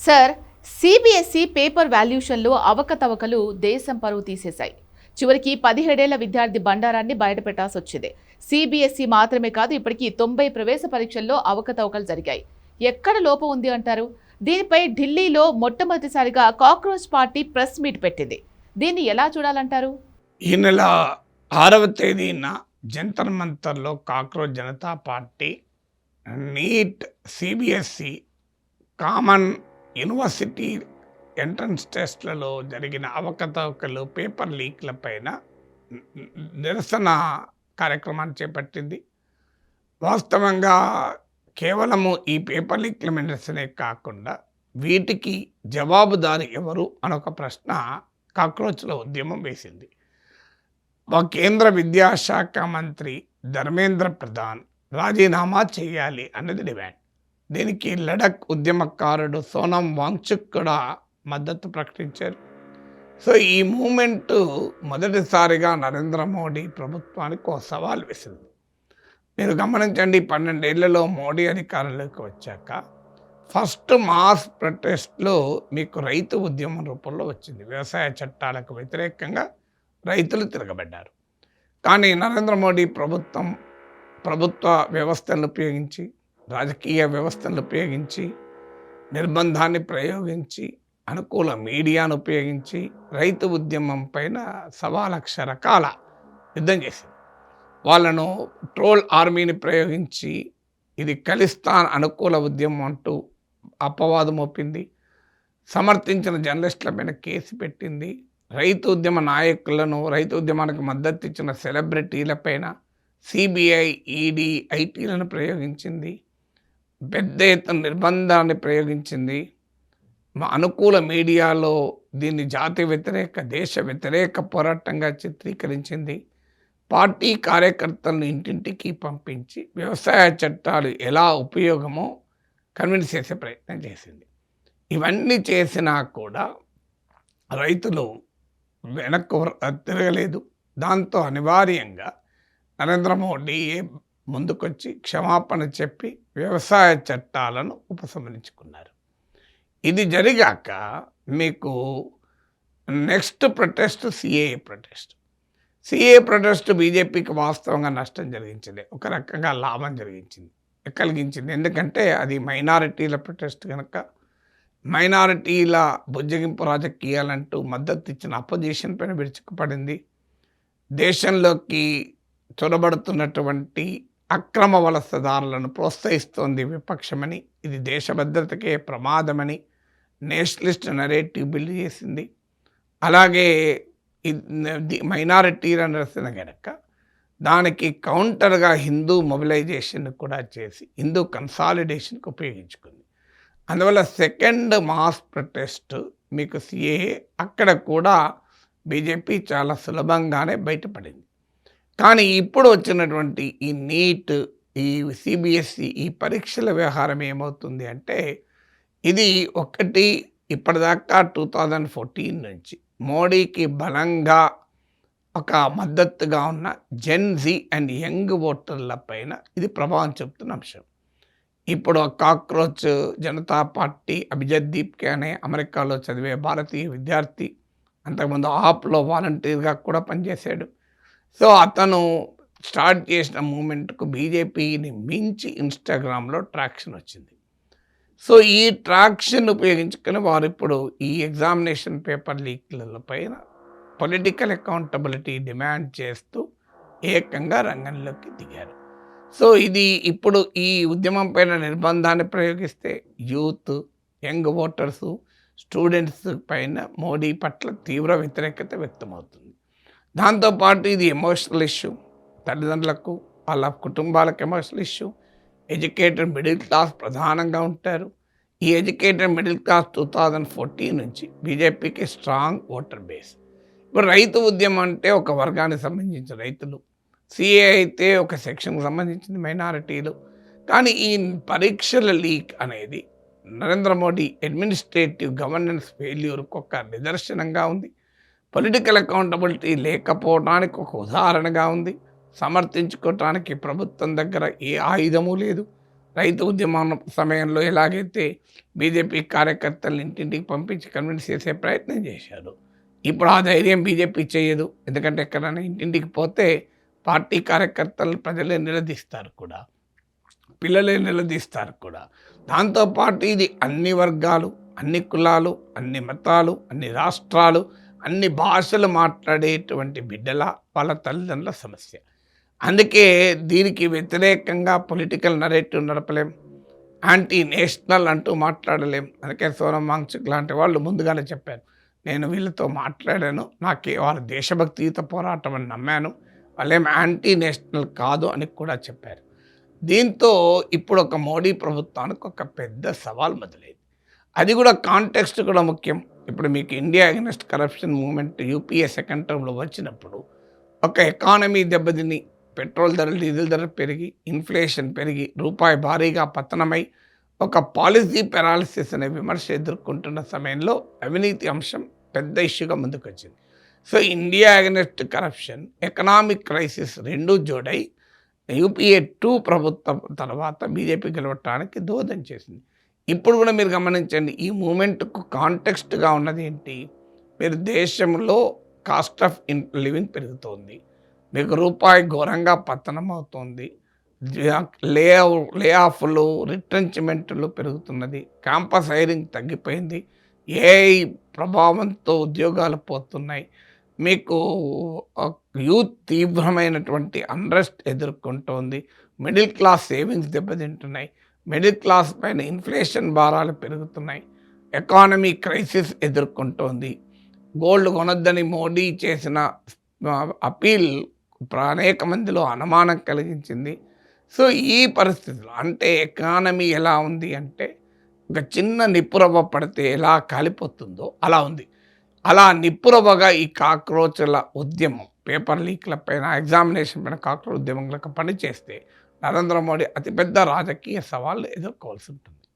Sir, CBSE paper వాల్యుయేషన్లో అవకతవకలు దేశం పరువు తీసేశాయి. చివరికి 17 ఏళ్ల విద్యార్థి బండారాన్ని బయటపెట్టాల్సి వచ్చింది. సిబిఎస్ఈ మాత్రమే కాదు, ఇప్పటికీ 90 ప్రవేశ పరీక్షల్లో అవకతవకలు జరిగాయి. ఎక్కడ లోపం ఉంది అంటారు? దీనిపై ఢిల్లీలో మొట్టమొదటిసారిగా కాక్రోచ్ పార్టీ ప్రెస్ మీట్ పెట్టింది. దీన్ని ఎలా చూడాలంటారు? ఈ నెల 6వ తేదీన జంతర్ మంతర్లో cockroach Janata party NEET, CBSE, common university entrance టెస్ట్లలో జరిగిన అవకతవకలు, పేపర్ లీక్ల పైన నిరసన కార్యక్రమాన్ని చేపట్టింది. వాస్తవంగా కేవలము ఈ పేపర్ లీక్ల నిరసనే కాకుండా వీటికి జవాబుదారి ఎవరు అనొక ప్రశ్న కాక్రోచ్ల ఉద్యమం వేసింది. కేంద్ర విద్యాశాఖ మంత్రి ధర్మేంద్ర ప్రధాన్ రాజీనామా చేయాలి అన్నది డిమాండ్. దీనికి లడక్ ఉద్యమకారుడు సోనం వాంగ్చుక్ కూడా మద్దతు ప్రకటించారు. సో ఈ మూమెంట్ మొదటిసారిగా నరేంద్ర మోడీ ప్రభుత్వానికి ఒక సవాల్ వేసింది. మీరు గమనించండి, 12 ఏళ్లలో మోడీ అధికారంలోకి వచ్చాక ఫస్ట్ మాస్ ప్రొటెస్ట్లో మీకు రైతు ఉద్యమం రూపంలో వచ్చింది. వ్యవసాయ చట్టాలకు వ్యతిరేకంగా రైతులు తిరగబడ్డారు. కానీ నరేంద్ర మోడీ ప్రభుత్వ వ్యవస్థలను ఉపయోగించి, రాజకీయ వ్యవస్థలను ఉపయోగించి, నిర్బంధాన్ని ప్రయోగించి, అనుకూల మీడియాను ఉపయోగించి రైతు ఉద్యమం పైన 1,15,00,000 రకాల యుద్ధం చేసింది. వాళ్ళను ట్రోల్ ఆర్మీని ప్రయోగించి ఇది ఖలిస్తాన్ అనుకూల ఉద్యమం అంటూ అపవాదం మోపింది. సమర్థించిన జర్నలిస్టుల పైన కేసు పెట్టింది. రైతు ఉద్యమ నాయకులను, రైతు ఉద్యమానికి మద్దతు ఇచ్చిన సెలబ్రిటీలపైన సిబిఐ, ఈడీ, ఐటీలను ప్రయోగించింది. పెద్ద ఎత్తున నిర్బంధాన్ని ప్రయోగించింది. అనుకూల మీడియాలో దీన్ని జాతి వ్యతిరేక, దేశ వ్యతిరేక పోరాటంగా చిత్రీకరించింది. పార్టీ కార్యకర్తలను ఇంటింటికి పంపించి వ్యవసాయ చట్టాలు ఎలా ఉపయోగమో కన్విన్స్ చేసే ప్రయత్నం చేసింది. ఇవన్నీ చేసినా కూడా రైతులు వెనక్కు తిరగలేదు. దాంతో అనివార్యంగా నరేంద్ర మోడీ ముందుకొచ్చి క్షమాపణ చెప్పి వ్యవసాయ చట్టాలను ఉపసంహరించుకున్నారు. ఇది జరిగాక మీకు నెక్స్ట్ ప్రొటెస్ట్ సిఏఏ ప్రొటెస్ట్ బీజేపీకి వాస్తవంగా నష్టం జరిగించింది, ఒక రకంగా లాభం కలిగించింది. ఎందుకంటే అది మైనారిటీల ప్రొటెస్ట్ కనుక మైనారిటీల బుజ్జగింపు రాజకీయాలంటూ మద్దతు ఇచ్చిన అపోజిషన్ పైన విరుచుకుపడింది. దేశంలోకి చొరబడుతున్నటువంటి అక్రమ వలసదారులను ప్రోత్సహిస్తోంది విపక్షమని, ఇది దేశ భద్రతకే ప్రమాదమని నేషనలిస్ట్ నరేటివ్ బిల్డ్ చేసింది. అలాగే మైనారిటీల నిరసన గనక దానికి కౌంటర్గా హిందూ మొబిలైజేషన్ కూడా చేసి హిందూ కన్సాలిడేషన్కి ఉపయోగించుకుంది. అందువల్ల సెకండ్ మాస్ ప్రొటెస్ట్ మీకు సిఏఏ, అక్కడ కూడా బీజేపీ చాలా సులభంగానే బయటపడింది. కానీ ఇప్పుడు వచ్చినటువంటి ఈ నీట్, ఈ సిబిఎస్ఈ, ఈ పరీక్షల వ్యవహారం ఏమవుతుంది అంటే, ఇది ఇప్పటిదాకా 2014 నుంచి మోడీకి బలంగా ఒక మద్దతుగా ఉన్న జెన్ జీ అండ్ యంగ్ ఓటర్ల పైన ఇది ప్రభావం చూపుతున్న అంశం. ఇప్పుడు కాక్రోచ్ జనతా పార్టీ అభిజిత్ దీప్కే అనే అమెరికాలో చదివే భారతీయ విద్యార్థి, అంతకుముందు ఆప్లో వాలంటీర్గా కూడా పనిచేశాడు. సో అతను స్టార్ట్ చేసిన మూమెంట్కు బీజేపీని మించి ఇన్స్టాగ్రామ్లో ట్రాక్షన్ వచ్చింది. సో ఈ ట్రాక్షన్ ఉపయోగించుకొని వారు ఇప్పుడు ఈ ఎగ్జామినేషన్ పేపర్ లీక్ల పైన పొలిటికల్ అకౌంటబిలిటీ డిమాండ్ చేస్తూ ఏకంగా రంగంలోకి దిగారు. సో ఇది ఇప్పుడు ఈ ఉద్యమం పైన నిర్బంధాన్ని ప్రయోగిస్తే యూత్, యంగ్ ఓటర్సు, స్టూడెంట్స్ పైన మోడీ పట్ల తీవ్ర వ్యతిరేకత వ్యక్తమవుతుంది. దాంతోపాటు ఇది ఎమోషనల్ ఇష్యూ, తల్లిదండ్రులకు, వాళ్ళ కుటుంబాలకు emotional issue. Educated middle class ప్రధానంగా ఉంటారు. ఈ ఎడ్యుకేటెడ్ మిడిల్ క్లాస్ 2014 నుంచి బీజేపీకి స్ట్రాంగ్ ఓటర్ బేస్. ఇప్పుడు రైతు ఉద్యమం అంటే ఒక వర్గానికి సంబంధించిన రైతులు, సిఏ అయితే ఒక సెక్షన్కి సంబంధించిన మైనారిటీలు. కానీ ఈ పరీక్షల లీక్ అనేది నరేంద్ర మోడీ అడ్మినిస్ట్రేటివ్ గవర్నెన్స్ ఫెయిల్యూర్కి ఒక నిదర్శనంగా ఉంది. పొలిటికల్ అకౌంటబిలిటీ లేకపోవడానికి ఒక ఉదాహరణగా ఉంది. సమర్థించుకోవటానికి ప్రభుత్వం దగ్గర ఏ ఆయుధము లేదు, రైతు ఉద్యమం సమయంలో ఎలాగైతే బీజేపీ కార్యకర్తలను ఇంటింటికి పంపించి కన్విన్స్ చేసే ప్రయత్నం చేశారు. ఇప్పుడు ఆ ధైర్యం బీజేపీ చేయదు. ఎందుకంటే ఎక్కడైనా ఇంటింటికి పోతే పార్టీ కార్యకర్తలను ప్రజలే నిలదీస్తారు కూడా, పిల్లలే నిలదీస్తారు కూడా. దాంతోపాటు ఇది అన్ని వర్గాలు, అన్ని కులాలు, అన్ని మతాలు, అన్ని రాష్ట్రాలు, అన్ని భాషలు మాట్లాడేటువంటి బిడ్డల వాళ్ళ తల్లిదండ్రుల సమస్య. అందుకే దీనికి వ్యతిరేకంగా పొలిటికల్ నరేటివ్ నడపలేం, యాంటీ నేషనల్ అంటూ మాట్లాడలేం. అందుకే సోనం వాంగ్చుక్ లాంటి వాళ్ళు ముందుగానే చెప్పారు, నేను వీళ్ళతో మాట్లాడాను, నాకు వాళ్ళ దేశభక్తియుత పోరాటం అని నమ్మాను, వాళ్ళేం యాంటీ నేషనల్ కాదు అని కూడా చెప్పారు. దీంతో ఇప్పుడు ఒక మోడీ ప్రభుత్వానికి ఒక పెద్ద సవాల్ మొదలైంది. అది కూడా కాంటెక్స్ట్ కూడా ముఖ్యం. ఇప్పుడు మీకు India against corruption movement UPA second టర్మ్లో వచ్చినప్పుడు ఒక ఎకానమీ దెబ్బతిని, పెట్రోల్ ధరలు, డీజిల్ ధరలు పెరిగి, ఇన్ఫ్లేషన్ పెరిగి, రూపాయి భారీగా పతనమై ఒక పాలసీ పెరాలిసిస్ అనే విమర్శ ఎదుర్కొంటున్న సమయంలో అవినీతి అంశం పెద్ద ఇష్యూగా ముందుకొచ్చింది. So India against corruption, economic crisis రెండూ జోడై యూపీఏ 2 ప్రభుత్వం తర్వాత బీజేపీ గెలవటానికి దోహదం చేసింది. ఇప్పుడు కూడా మీరు గమనించండి, ఈ మూమెంట్కు కాంటెక్స్ట్గా ఉన్నది ఏంటి? మీరు దేశంలో కాస్ట్ ఆఫ్ లివింగ్ పెరుగుతోంది, మీకు రూపాయి ఘోరంగా పతనం అవుతుంది, లే ఆఫ్లు, రిట్రెంచ్మెంట్లు పెరుగుతున్నది, క్యాంపస్ హైరింగ్ తగ్గిపోయింది, ఏఐ ప్రభావంతో ఉద్యోగాలు పోతున్నాయి, మీకు యూత్ తీవ్రమైనటువంటి అన్రెస్ట్ ఎదుర్కొంటోంది, మిడిల్ క్లాస్ సేవింగ్స్ దెబ్బతింటున్నాయి, మిడిల్ క్లాస్ పైన ఇన్ఫ్లేషన్ భారాలు పెరుగుతున్నాయి, ఎకానమీ క్రైసిస్ ఎదుర్కొంటోంది, గోల్డ్ కొనొద్దని మోడీ చేసిన అపీల్ అనేక మందిలో అనుమానం కలిగించింది. సో ఈ పరిస్థితులు అంటే ఎకానమీ ఎలా ఉంది అంటే ఒక చిన్న నిప్పురవ్వ పడితే ఎలా కాలిపోతుందో అలా ఉంది. అలా నిప్పురవ్వగా ఈ కాక్రోచ్ల ఉద్యమం, పేపర్ లీక్ల పైన, ఎగ్జామినేషన్ పైన కాక్రోచ్ ఉద్యమంలో పనిచేస్తే నరేంద్ర మోడీ అతిపెద్ద రాజకీయ సవాళ్ళు ఎదుర్కోవాల్సి ఉంటుంది.